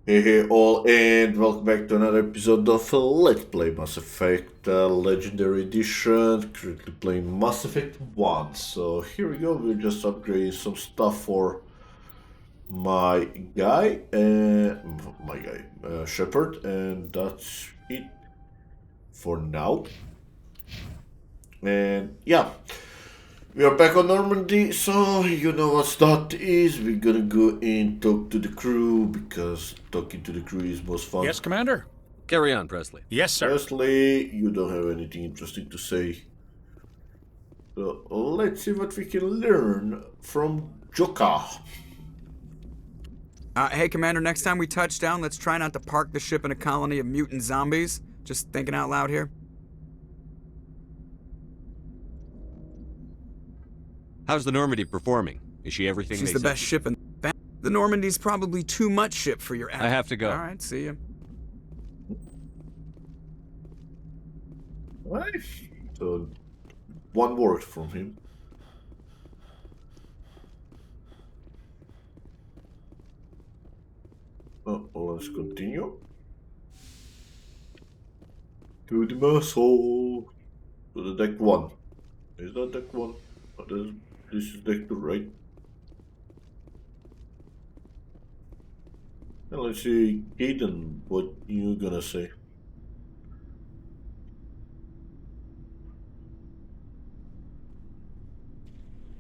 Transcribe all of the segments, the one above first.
Hey, hey, all, and welcome back to another episode of Let's Play Mass Effect Legendary Edition. Currently playing Mass Effect 1. So here we go, we're just upgrading some stuff for my guy, Shepard, and that's it for now. And yeah, we are back on Normandy, so you know what that is. We're gonna go and talk to the crew because talking to the crew is most fun. Yes, Commander? Carry on, Presley. Yes, sir. Firstly, you don't have anything interesting to say. So let's see what we can learn from Joka. Hey, Commander, next time we touch down, let's try not to park the ship in a colony of mutant zombies. Just thinking out loud here. How's the Normandy performing? Is she everything She's they the best said? ship in the Normandy's probably too much ship for your I have to go. All right, see ya. Right. So, one word from him. Let's continue. To the mess hall. To the deck one. Is that deck one? This is deck two, right? And let's see, Gaiden, what you gonna say?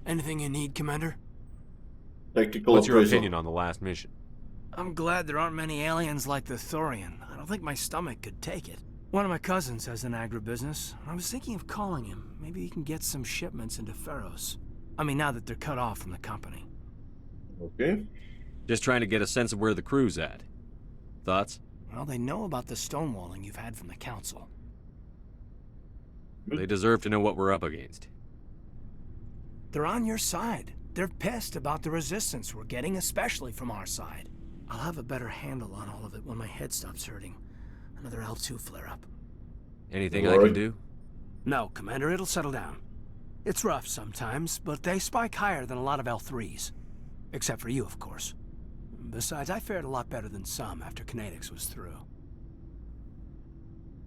Anything you need, Commander? Tactical What's your appraisal. opinion on the last mission? I'm glad there aren't many aliens like the Thorian. I don't think my stomach could take it. One of my cousins has an agribusiness. I was thinking of calling him. Maybe he can get some shipments into Pharos. I mean, now that they're cut off from the company. Okay. Just trying to get a sense of where the crew's at. Thoughts? Well, they know about the stonewalling you've had from the Council. They deserve to know what we're up against. They're on your side. They're pissed about the resistance we're getting, especially from our side. I'll have a better handle on all of it when my head stops hurting. Another L2 flare-up. Anything I can do? No, Commander, it'll settle down. It's rough sometimes, but they spike higher than a lot of L3s. Except for you, of course. Besides, I fared a lot better than some after Kinetics was through.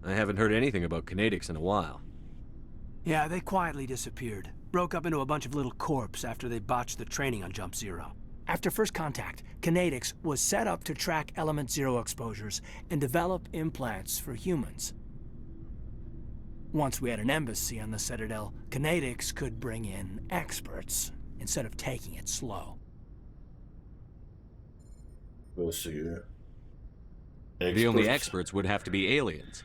I haven't heard anything about kinetics in a while. Yeah, they quietly disappeared. Broke up into a bunch of little corps after they botched the training on Jump Zero. After first contact, Kinetics was set up to track Element Zero exposures and develop implants for humans. Once we had an embassy on the Citadel, Kinetics could bring in experts instead of taking it slow. We'll see. The only experts would have to be aliens.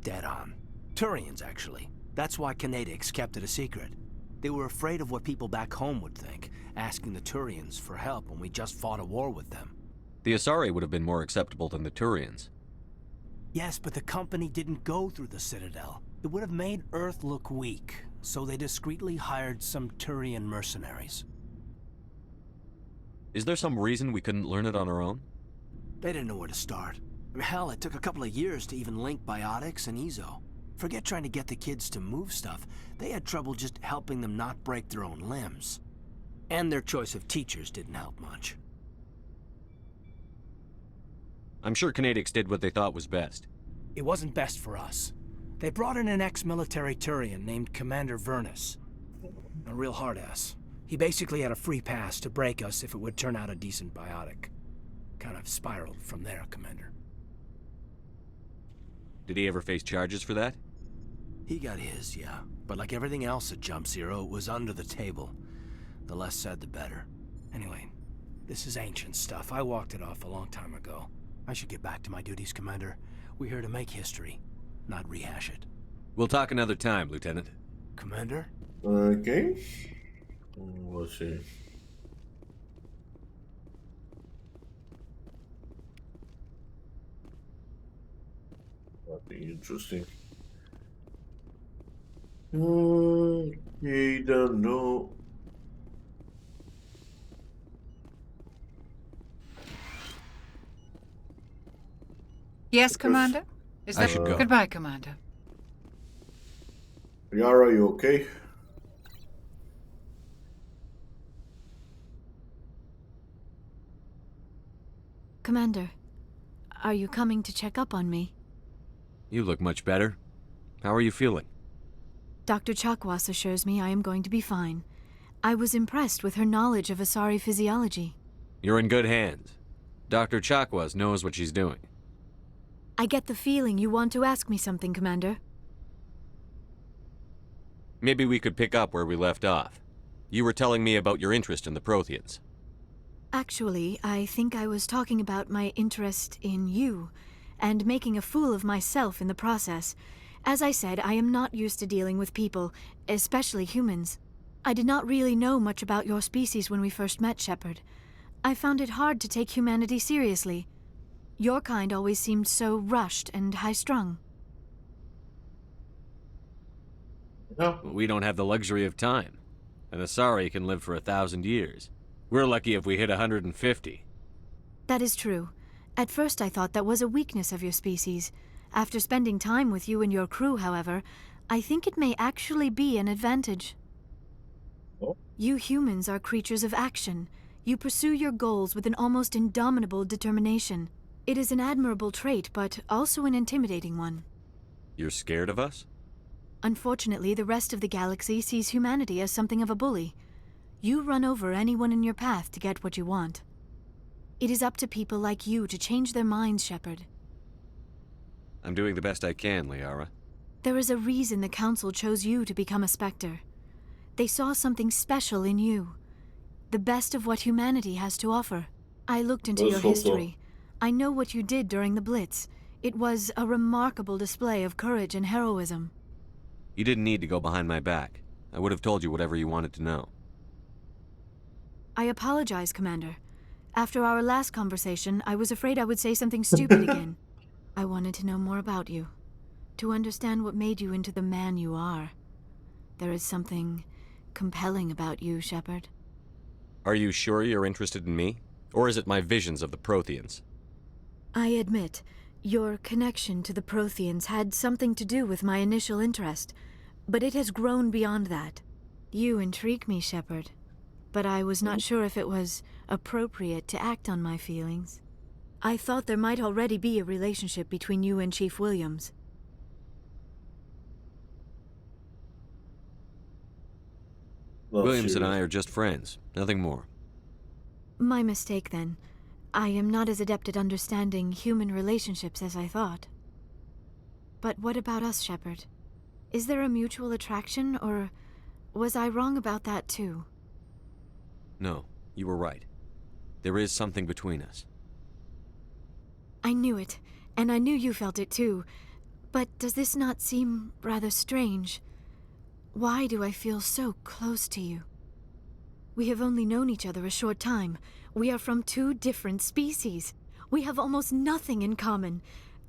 Dead on. Turians, actually. That's why Kinetics kept it a secret. They were afraid of what people back home would think, asking the Turians for help when we just fought a war with them. The Asari would have been more acceptable than the Turians. Yes, but the company didn't go through the Citadel. It would have made Earth look weak, so they discreetly hired some Turian mercenaries. Is there some reason we couldn't learn it on our own? They didn't know where to start. Hell, it took a couple of years to even link biotics and Ezo. Forget trying to get the kids to move stuff. They had trouble just helping them not break their own limbs. And their choice of teachers didn't help much. I'm sure kinetics did what they thought was best. It wasn't best for us. They brought in an ex-military Turian named Commander Vernus. A real hard-ass. He basically had a free pass to break us if it would turn out a decent biotic. Kind of spiraled from there, Commander. Did he ever face charges for that? He got his, yeah. But like everything else at Jump Zero, it was under the table. The less said, the better. Anyway, this is ancient stuff. I walked it off a long time ago. I should get back to my duties, Commander. We're here to make history, not rehash it. We'll talk another time, Lieutenant. Commander? Okay. Let's see. Nothing interesting. Okay, don't know. Yes, Commander? Is I that... should go. Goodbye, Commander. Yara, you okay? Commander, are you coming to check up on me? You look much better. How are you feeling? Dr. Chakwas assures me I am going to be fine. I was impressed with her knowledge of Asari physiology. You're in good hands. Dr. Chakwas knows what she's doing. I get the feeling you want to ask me something, Commander. Maybe we could pick up where we left off. You were telling me about your interest in the Protheans. Actually, I think I was talking about my interest in you, and making a fool of myself in the process. As I said, I am not used to dealing with people, especially humans. I did not really know much about your species when we first met, Shepard. I found it hard to take humanity seriously. Your kind always seemed so rushed and high-strung. Yeah. We don't have the luxury of time. An Asari can live for 1,000 years. We're lucky if we hit 150. That is true. At first I thought that was a weakness of your species. After spending time with you and your crew, however, I think it may actually be an advantage. Oh. You humans are creatures of action. You pursue your goals with an almost indomitable determination. It is an admirable trait, but also an intimidating one. You're scared of us? Unfortunately, the rest of the galaxy sees humanity as something of a bully. You run over anyone in your path to get what you want. It is up to people like you to change their minds, Shepard. I'm doing the best I can, Liara. There is a reason the Council chose you to become a Spectre. They saw something special in you. The best of what humanity has to offer. I looked into your history. I know what you did during the Blitz. It was a remarkable display of courage and heroism. You didn't need to go behind my back. I would have told you whatever you wanted to know. I apologize, Commander. After our last conversation, I was afraid I would say something stupid again. I wanted to know more about you. To understand what made you into the man you are. There is something compelling about you, Shepard. Are you sure you're interested in me? Or is it my visions of the Protheans? I admit, your connection to the Protheans had something to do with my initial interest, but it has grown beyond that. You intrigue me, Shepard, but I was not sure if it was appropriate to act on my feelings. I thought there might already be a relationship between you and Chief Williams. Not Williams and serious. I are just friends, nothing more. My mistake, then. I am not as adept at understanding human relationships as I thought. But what about us, Shepard? Is there a mutual attraction, or was I wrong about that too? No, you were right. There is something between us. I knew it, and I knew you felt it too. But does this not seem rather strange? Why do I feel so close to you? We have only known each other a short time. We are from two different species. We have almost nothing in common.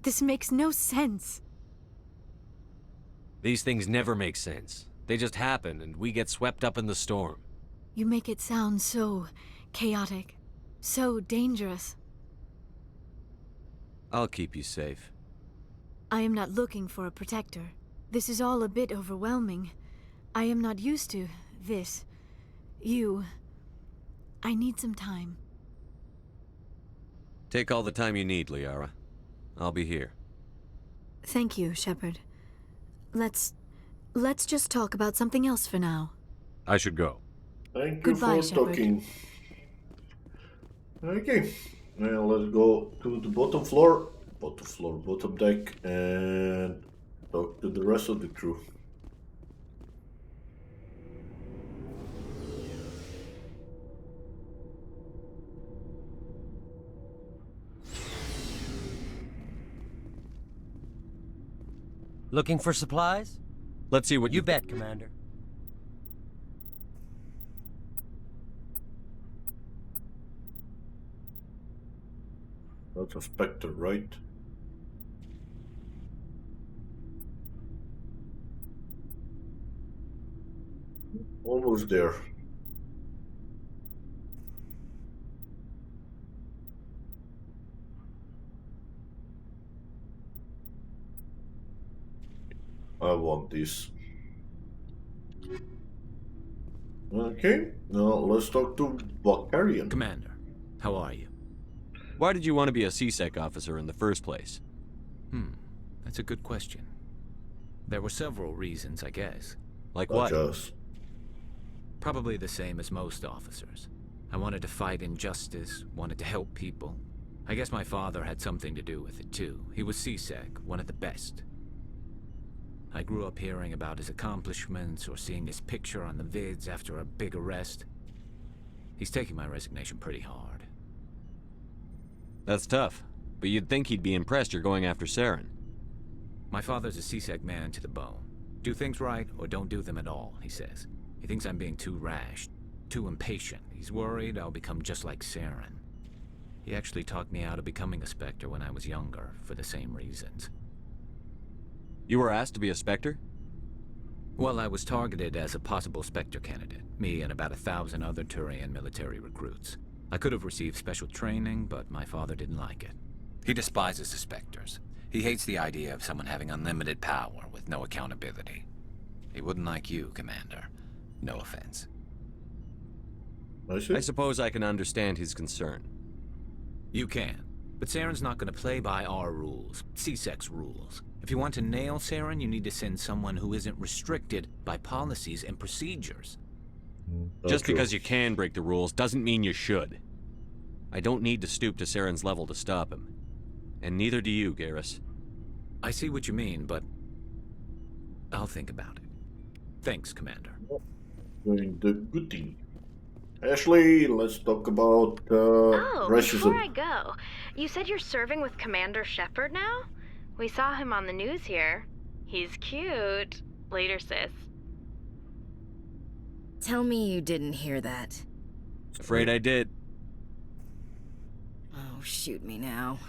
This makes no sense. These things never make sense. They just happen, and we get swept up in the storm. You make it sound so chaotic, so dangerous. I'll keep you safe. I am not looking for a protector. This is all a bit overwhelming. I am not used to this. You. I need some time. Take all the time you need, Liara. I'll be here. Thank you, Shepard. Let's just talk about something else for now. I should go. Thank you Goodbye, for Shepard. talking. Okay, now let's go to the bottom deck, and talk to the rest of the crew. Looking for supplies? Let's see what You bet, Commander. That's a Spectre, right? Almost there. I want this. Okay, now let's talk to Bucktarian. Commander, how are you? Why did you want to be a C-Sec officer in the first place? That's a good question. There were several reasons, I guess. Like Not what? just. Probably the same as most officers. I wanted to fight injustice, wanted to help people. I guess my father had something to do with it too. He was C-Sec, one of the best. I grew up hearing about his accomplishments or seeing his picture on the vids after a big arrest. He's taking my resignation pretty hard. That's tough, but you'd think he'd be impressed you're going after Saren. My father's a C-Sec man to the bone. Do things right or don't do them at all, he says. He thinks I'm being too rash, too impatient. He's worried I'll become just like Saren. He actually talked me out of becoming a Spectre when I was younger, for the same reasons. You were asked to be a Spectre? Well, I was targeted as a possible Spectre candidate, me and about 1,000 other Turian military recruits. I could have received special training, but my father didn't like it. He despises the Spectres. He hates the idea of someone having unlimited power with no accountability. He wouldn't like you, Commander. No offense. I see. I suppose I can understand his concern. You can. But Saren's not going to play by our rules, C-Sec's rules. If you want to nail Saren, you need to send someone who isn't restricted by policies and procedures. Just true. because you can break the rules doesn't mean you should. I don't need to stoop to Saren's level to stop him. And neither do you, Garrus. I see what you mean, but I'll think about it. Thanks, Commander. Doing the good thing. Ashley, let's talk about Oh, racism. before I go, you said you're serving with Commander Shepard now? We saw him on the news here. He's cute. Later, sis. Tell me you didn't hear that. Afraid I did. Oh, shoot me now.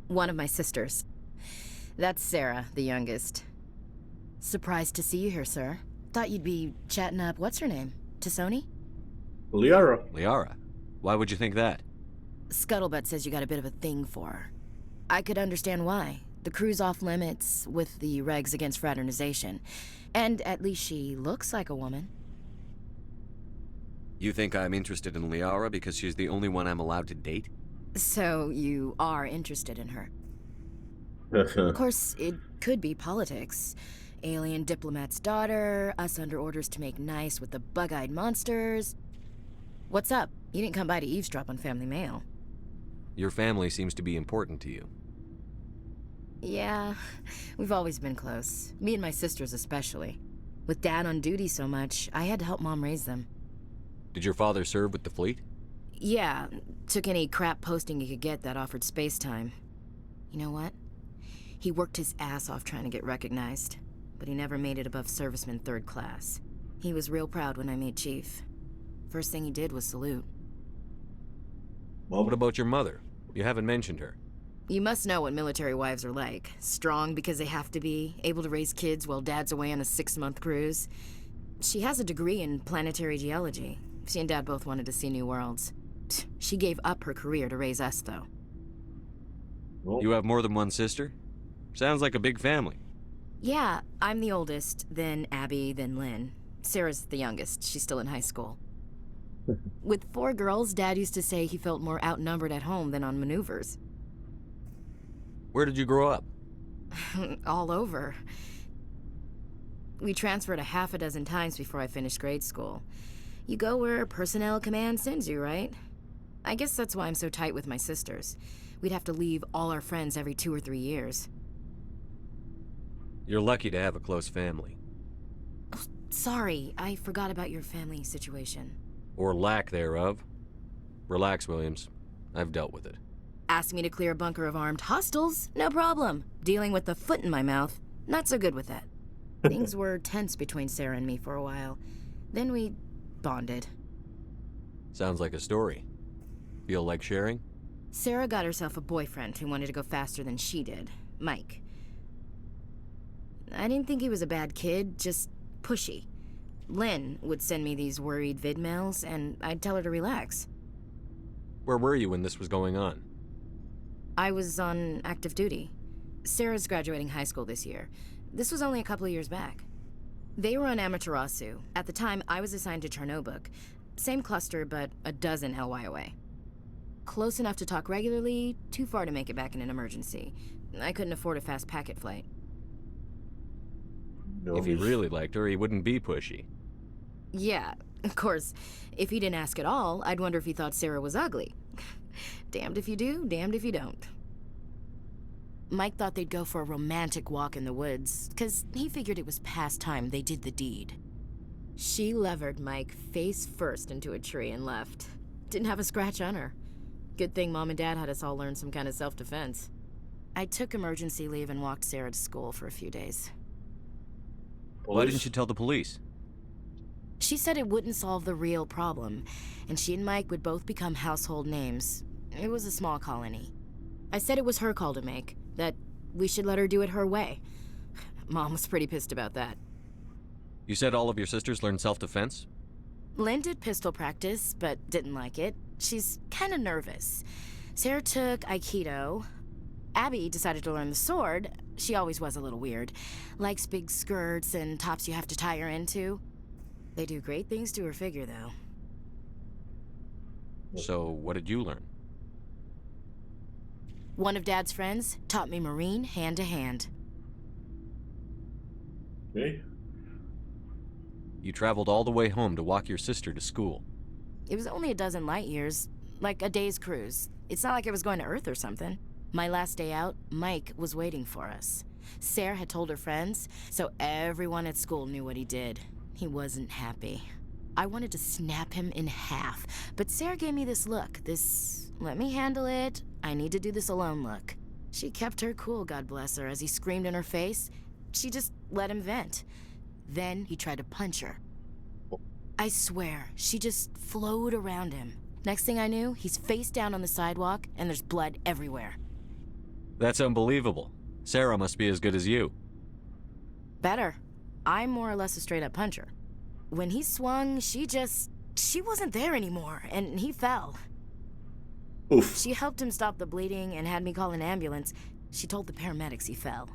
One of my sisters. That's Sarah, the youngest. Surprised to see you here, sir. Thought you'd be chatting up, what's her name? Tassoni? Liara. Liara. Why would you think that? Scuttlebutt says you got a bit of a thing for her. I could understand why. The crew's off limits with the regs against fraternization. And at least she looks like a woman. You think I'm interested in Liara because she's the only one I'm allowed to date? So you are interested in her. Of course, it could be politics. Alien diplomat's daughter, us under orders to make nice with the bug-eyed monsters. What's up? You didn't come by to eavesdrop on Family Mail. Your family seems to be important to you. Yeah, we've always been close. Me and my sisters especially. With Dad on duty so much, I had to help Mom raise them. Did your father serve with the fleet? Yeah, took any crap posting he could get that offered space time. You know what? He worked his ass off trying to get recognized, but he never made it above serviceman 3rd class. He was real proud when I made chief. First thing he did was salute. What about your mother? You haven't mentioned her. You must know what military wives are like. Strong because they have to be, able to raise kids while Dad's away on a 6-month cruise. She has a degree in planetary geology. She and Dad both wanted to see new worlds. She gave up her career to raise us, though. You have more than one sister? Sounds like a big family. Yeah, I'm the oldest, then Abby, then Lynn. Sarah's the youngest. She's still in high school. With 4 girls, Dad used to say he felt more outnumbered at home than on maneuvers. Where did you grow up? All over. We transferred a half a dozen times before I finished grade school. You go where personnel command sends you, right? I guess that's why I'm so tight with my sisters. We'd have to leave all our friends every 2 or 3 years. You're lucky to have a close family. Oh, sorry, I forgot about your family situation. Or lack thereof. Relax, Williams. I've dealt with it. Asked me to clear a bunker of armed hostiles? No problem. Dealing with the foot in my mouth? Not so good with that. Things were tense between Sarah and me for a while. Then we bonded. Sounds like a story. Feel like sharing? Sarah got herself a boyfriend who wanted to go faster than she did. Mike. I didn't think he was a bad kid, just pushy. Lynn would send me these worried vid mails, and I'd tell her to relax. Where were you when this was going on? I was on active duty. Sarah's graduating high school this year. This was only a couple of years back. They were on Amaterasu. At the time, I was assigned to Chernobyl. Same cluster, but a dozen LY away. close enough to talk regularly, too far to make it back in an emergency. I couldn't afford a fast packet flight. No, If he really liked her, he wouldn't be pushy. Yeah, of course. If he didn't ask at all, I'd wonder if he thought Sarah was ugly. Damned if you do, damned if you don't. Mike thought they'd go for a romantic walk in the woods, 'cause he figured it was past time they did the deed. She levered Mike face first into a tree and left. Didn't have a scratch on her. Good thing Mom and Dad had us all learn some kind of self-defense. I took emergency leave and walked Sarah to school for a few days. Why didn't you tell the police? She said it wouldn't solve the real problem, and she and Mike would both become household names. It was a small colony. I said it was her call to make, that we should let her do it her way. Mom was pretty pissed about that. You said all of your sisters learned self-defense? Lynn did pistol practice, but didn't like it. She's kind of nervous. Sarah took Aikido. Abby decided to learn the sword. She always was a little weird. Likes big skirts and tops you have to tie her into. They do great things to her figure, though. So, what did you learn? One of Dad's friends taught me Marine hand to hand. Okay. You traveled all the way home to walk your sister to school. It was only a dozen light years, like a day's cruise. It's not like I was going to Earth or something. My last day out, Mike was waiting for us. Sarah had told her friends, so everyone at school knew what he did. He wasn't happy. I wanted to snap him in half, but Sarah gave me this look, this let me handle it, I need to do this alone look. She kept her cool, God bless her, as he screamed in her face. She just let him vent. Then he tried to punch her. I swear, she just flowed around him. Next thing I knew, he's face down on the sidewalk, and there's blood everywhere. That's unbelievable. Sarah must be as good as you. Better. I'm more or less a straight-up puncher. When he swung, she wasn't there anymore, and he fell. Oof. She helped him stop the bleeding and had me call an ambulance. She told the paramedics he fell.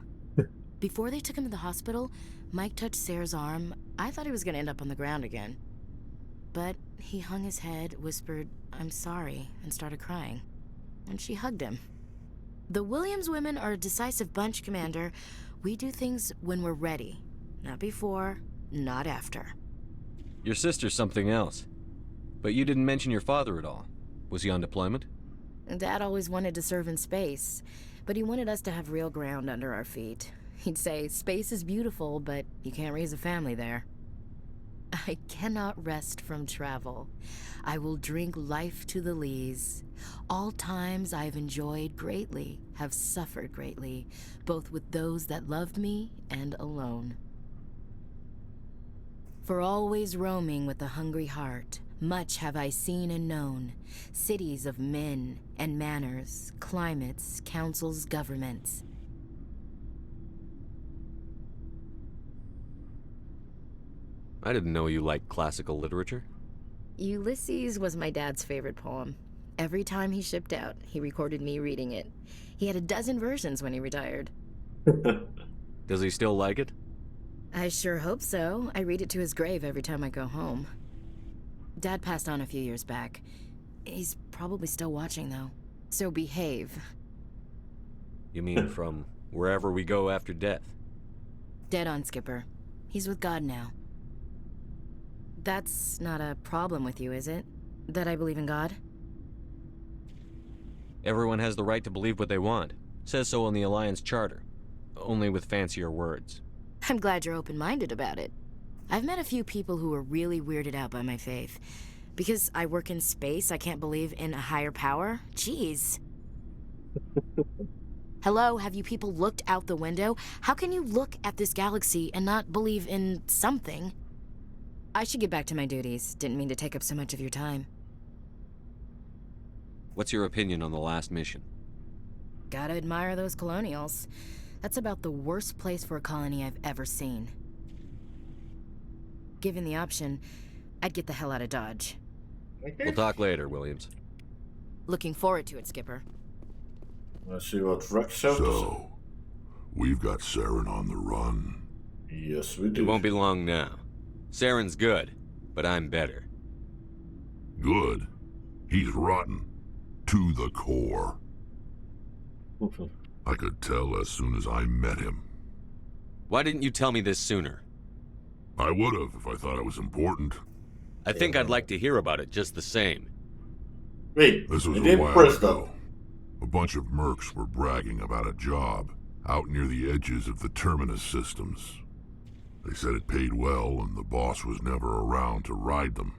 Before they took him to the hospital, Mike touched Sarah's arm. I thought he was going to end up on the ground again. But he hung his head, whispered, "I'm sorry," and started crying. And she hugged him. The Williams women are a decisive bunch, Commander. We do things when we're ready. Not before, not after. Your sister's something else. But you didn't mention your father at all. Was he on deployment? Dad always wanted to serve in space, but he wanted us to have real ground under our feet. He'd say, space is beautiful, but you can't raise a family there. I cannot rest from travel. I will drink life to the lees. All times I have enjoyed greatly, have suffered greatly, both with those that loved me and alone. For always roaming with a hungry heart, much have I seen and known, cities of men and manners, climates, councils, governments. I didn't know you liked classical literature. Ulysses was my dad's favorite poem. Every time he shipped out, he recorded me reading it. He had a dozen versions when he retired. Does he still like it? I sure hope so. I read it to his grave every time I go home. Dad passed on a few years back. He's probably still watching, though. So behave. You mean from wherever we go after death? Dead on, Skipper. He's with God now. That's not a problem with you, is it? That I believe in God? Everyone has the right to believe what they want. Says so in the Alliance Charter. Only with fancier words. I'm glad you're open-minded about it. I've met a few people who are really weirded out by my faith. Because I work in space, I can't believe in a higher power? Jeez. Hello, have you people looked out the window? How can you look at this galaxy and not believe in something? I should get back to my duties. Didn't mean to take up so much of your time. What's your opinion on the last mission? Gotta admire those colonials. That's about the worst place for a colony I've ever seen. Given the option, I'd get the hell out of Dodge. We'll talk later, Williams. Looking forward to it, Skipper. Let's see what Rex has to say. So, we've got Saren on the run. Yes, we do. It won't be long now. Saren's good, but I'm better. Good. He's rotten. to the core. I could tell as soon as I met him. Why didn't you tell me this sooner? I would have if I thought it was important. I think I'd like to hear about it just the same. Wait, This was I a didn't while press ago. that. A bunch of mercs were bragging about a job out near the edges of the terminus systems. They said it paid well and the boss was never around to ride them.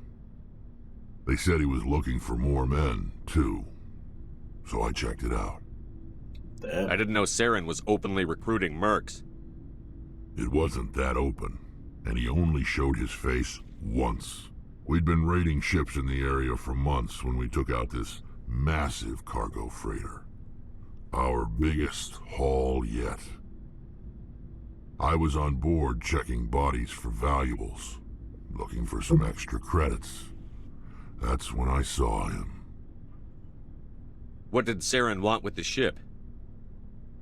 They said he was looking for more men, too. So I checked it out. Damn. I didn't know Saren was openly recruiting mercs. It wasn't that open, and he only showed his face once. We'd been raiding ships in the area for months when we took out this massive cargo freighter. Our biggest haul yet. I was on board checking bodies for valuables, looking for some extra credits. That's when I saw him. What did Saren want with the ship?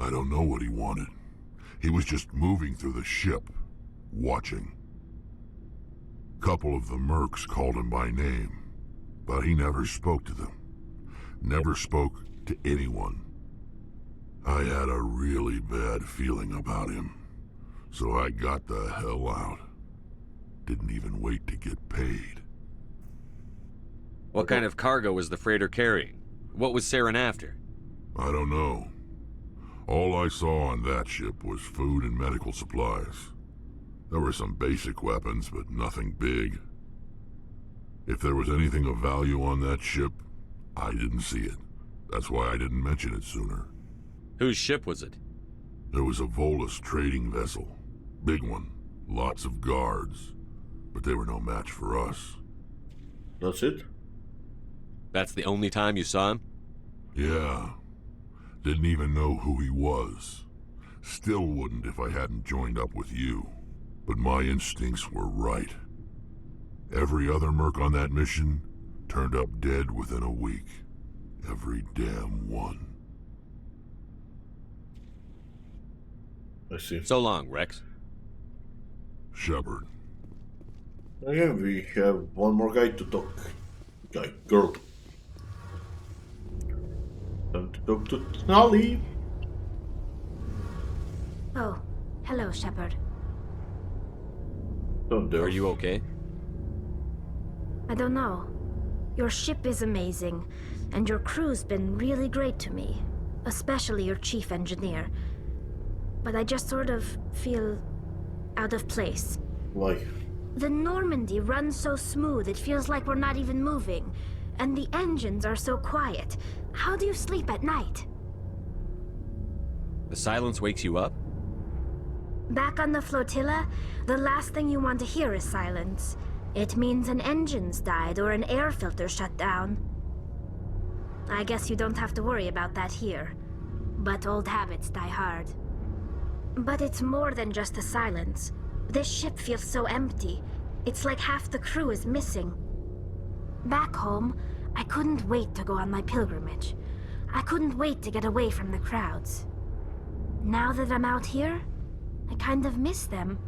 I don't know what he wanted. He was just moving through the ship, watching. Couple of the mercs called him by name, but he never spoke to them. Never spoke to anyone. I had a really bad feeling about him, so I got the hell out. Didn't even wait to get paid. What kind of cargo was the freighter carrying? What was Saren after? I don't know. All I saw on that ship was food and medical supplies. There were some basic weapons, but nothing big. If there was anything of value on that ship, I didn't see it. That's why I didn't mention it sooner. Whose ship was it? It was a Volus trading vessel. Big one. Lots of guards. But they were no match for us. That's it? That's the only time you saw him? Yeah. Didn't even know who he was. Still wouldn't if I hadn't joined up with you. But my instincts were right. Every other merc on that mission turned up dead within a week. Every damn one. I see. So long, Rex. Shepard. Again, we have one more guy to talk. Girl. Time to talk to Tali. Oh, hello, Shepard. Oh, there. Are you okay? I don't know. Your ship is amazing, and your crew's been really great to me, especially your chief engineer. But I just sort of feel out of place. Why? The Normandy runs so smooth it feels like we're not even moving, and the engines are so quiet. How do you sleep at night? The silence wakes you up? Back on the flotilla, the last thing you want to hear is silence. It means an engine's died or an air filter shut down. I guess you don't have to worry about that here. But old habits die hard. But it's more than just the silence. This ship feels so empty. It's like half the crew is missing. Back home, I couldn't wait to go on my pilgrimage. I couldn't wait to get away from the crowds. Now that I'm out here, I kind of miss them.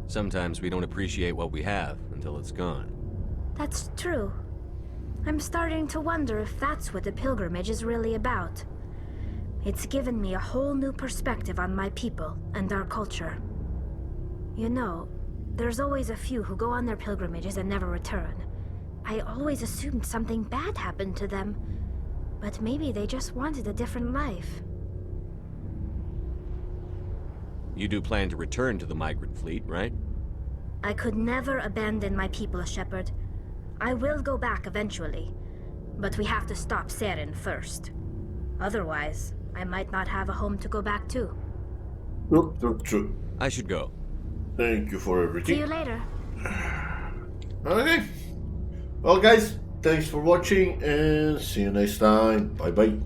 Sometimes we don't appreciate what we have until it's gone. That's true. I'm starting to wonder if that's what the pilgrimage is really about. It's given me a whole new perspective on my people and our culture. You know, there's always a few who go on their pilgrimages and never return. I always assumed something bad happened to them, but maybe they just wanted a different life. You do plan to return to the migrant fleet, right? I could never abandon my people, Shepard. I will go back eventually, but we have to stop Saren first. Otherwise, I might not have a home to go back to. True. I should go. Thank you for everything. See you later. Okay. Well, guys, thanks for watching and see you next time. Bye bye.